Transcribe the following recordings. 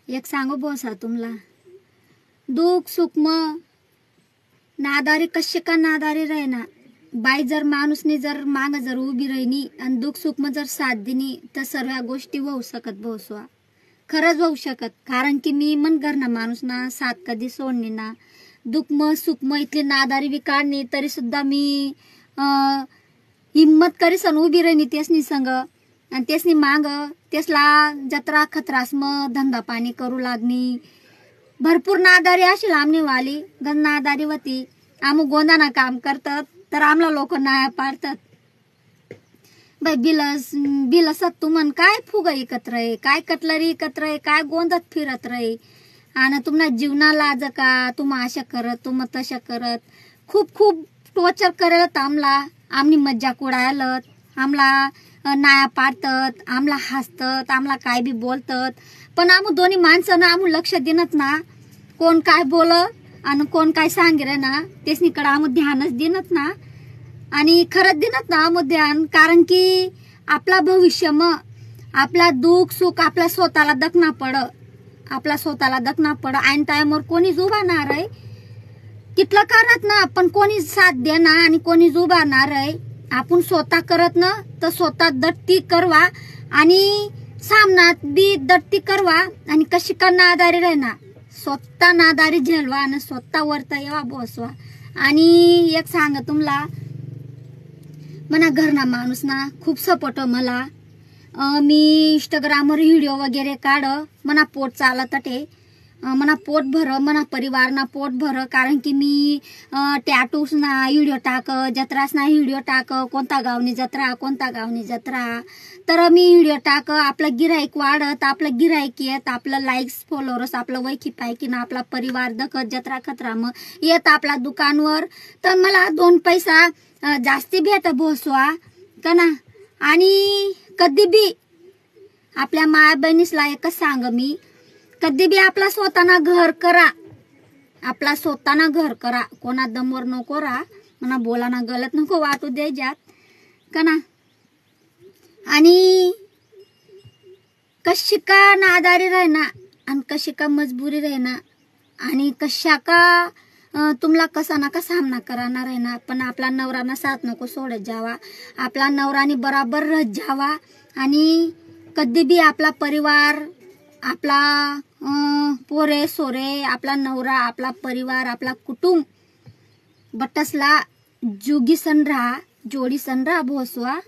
एक सांगू बोसा तुम्हाला, दुःख सुख म नादारी कशी का नादारी राहीना बाई, जर माणूसनी जर माग जर उभी राहिनी आणि दुःख सुख म जर साथ दिनी तर सर्व गोष्टी होऊ शकत बोसवा, खरंच होऊ शकत. कारण की मी मन घरना माणूस ना साथ कधी सोडणी ना, दुःख म सुख म इतली नादारी बी काढणी तरी सुद्धा मी हिम्मत करीसन उभी राहिनी तेसनी संग आणि तेसनी माग तेसला जत्रा खतरास म धंदा पाणी करू लागणी. भरपूर नादारी अशी लांबणी वाली गण नादारी होती. आम गोंदाना काम करतात तर आमला लोक नाया पाडतात. बाई बिलसत तुमन काय फुग एकत्र आहे, काय कटलरी एकत्र आहे, काय गोंदात फिरत रहे आणि तुम्हाला जीवना लाज का, तुम अशा करत तुम तशा करत खूप खूप टॉर्चर करत आमला. आमनी मज्जा उडायलत, आमला नाया पाडतात, आमला हसतात, आमला काय बी बोलतात. पण आम दोन्ही माणसं ना आम लक्ष देणत ना, कोण काय बोल आणि कोण काय सांगे ना तेसनीकडे आम ध्यानच देणत ना. आणि खरंच देणत ना आम ध्यान. कारण की आपला भविष्य मग आपला दुःख सुख आपल्या स्वतःला दखना पड, आपला स्वतःला दखना पड. ऐन टाइमवर कोणी उभारणार आहे कितलं करत ना, पण कोणी साथ देणार आणि कोणी उभारणार आहे. आपण स्वतः करत ना तर स्वतः दट्टी करवा आणि सामनात बी दट्टी करवा आणि कशी का नादारी राहणार, स्वतः नादारी झेलवा आणि स्वतः वरता येवा बसवा. आणि एक सांग तुम्हाला, मना घरना माणूस ना खूप सपोर्ट मला. मी इंस्टाग्रामवर व्हिडिओ वगैरे काढ, मना पोट चालत ते, मना पोट भर, मना परिवार ना पोट भर. कारण की मी टॅटूस ना व्हिडिओ टाक, जत्रास ना व्हिडिओ टाक, कोणता गावनी जत्रा कोणता गावनी जत्रा, तर मी व्हिडिओ टाक. आपलं गिराईक वाढत, आपलं गिराईक येत, आपलं लाईक्स फॉलोअर्स आपलं वैकी पायकी ना आपला परिवार दखत जत्रा खतरा मग येत आपला दुकानवर. तर मला 2 पैसा जास्ती भेट भोसवा का ना. आणि कधी बी आपल्या माया बहिणीसला एकच सांग मी, कधी बी आपला स्वतःना घर करा, आपला स्वतःना घर करा, कोणा दमवर नको रा, मना बोलाना गलत नको वाटू दे जात का ना. आणि कशी का नादारी राहना आणि कशी का मजबुरी राहना आणि कशा का तुम्हाला कसा ना का सामना कराना राहना. पण आपला नवराना साथ नको सोडत जावा, आपला नवरानी बराबर रह जावा. आणि कधी बी आपला परिवार, आपला पोरे सोरे, आपला नवरा, आपला परिवार, आपला कुटुंब बटसला जुगी सन राहा, जोडी सन राहा भोसवा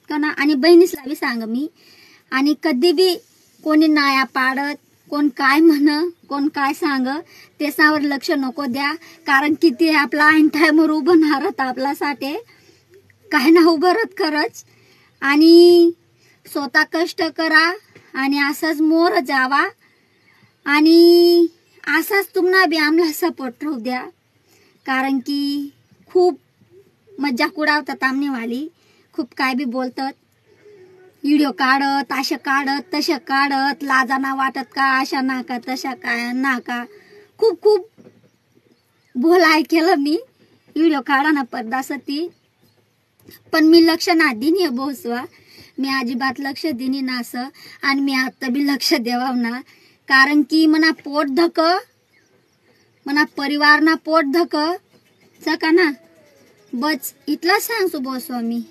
का ना. आणि बहिणीसला बी सांग मी, आणि कधी बी कोणी नाया पाडत, कोण काय म्हण, कोण काय सांग त्याच्यावर लक्ष नको द्या. कारण की ते आपला ऐन टाइमवर उभं नारत आपल्यासाठी काय ना उभरत खरंच. आणि स्वतः कष्ट करा आणि असंच मोर जावा आणि असाच तुम्हाला बी आम्हाला सपोर्ट राहू द्या. कारण की खूप मज्जा उडावतात आमनेवाली, खूप काय बी बोलतात, व्हिडिओ काढत, अशा काढत तशा काढत, लाजाना वाटत का अशा नाका तशा काय नाका, खूप खूप बोलाय केलं मी व्हिडिओ काढाना पडदासती. पण मी लक्ष ना दिनी बोसवा, मी अजिबात लक्ष दिनी ना असं. आणि मी आता बी लक्ष देवाव ना, कारण की मना पोट धक, मना परिवार ना पोट धक सका ना. बस इतला सांगसू बोसवा मी.